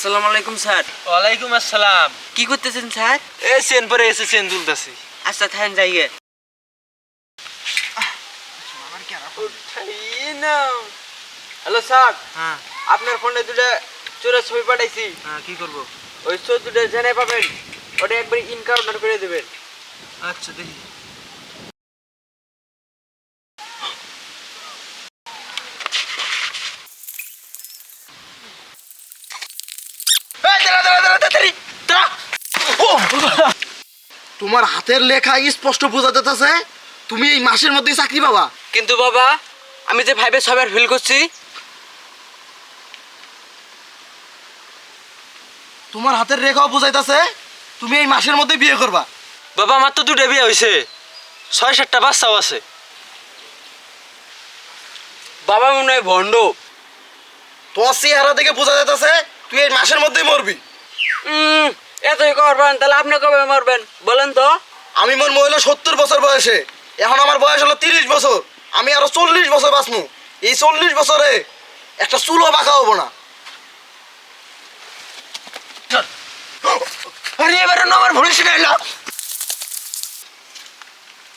আসসালামু আলাইকুম স্যার। ওয়ালাইকুম আসসালাম। কি করতেছেন স্যার? এ চেন পরে এসে চেন তুলতেছি। আচ্ছা থাকেন যাইয়ে। হ্যালো স্যার, হ্যাঁ আপনার ফোনে দুটো চোরের ছবি পাঠাইছি। হ্যাঁ কি করব? ওই ছবি দুটো জেনে পাবেন, ওটা একবার ইনকাউন্টার করে দেবেন। আচ্ছা দেখি। তোমার হাতের লেখা স্পষ্ট বোঝা যাচ্ছে তুমি এই মাসের মধ্যেই চাকরি পাবা। কিন্তু বাবা, আমি যে 5 এ 6 বার ফেল করছি। তোমার হাতের রেখাও বোঝাইতেছে তুমি এই মাসের মধ্যে বিয়ে করবা। বাবা আমার তো দুটো বিয়ে হয়েছে, 6-7টা বাচ্চাও আছে। বাবা মনে হয় ভণ্ড। তোমার চেহারা দেখে বোঝা যাইতেছে তুই এই মাসের মধ্যেই মরবি। এতই করবেন তাহলে আপনি কবে মরবেন বলেন তো? আমি মোর মহিলা 70 বছর বয়সে, এখন আমার বয়স হলো 30 বছর। আমি আরো 40 বছর বাঁচমু। এই 40 বছরে একটা চুলও বাঁকা হবো না। আরে এবারে আমার ভুল শিখাইলো।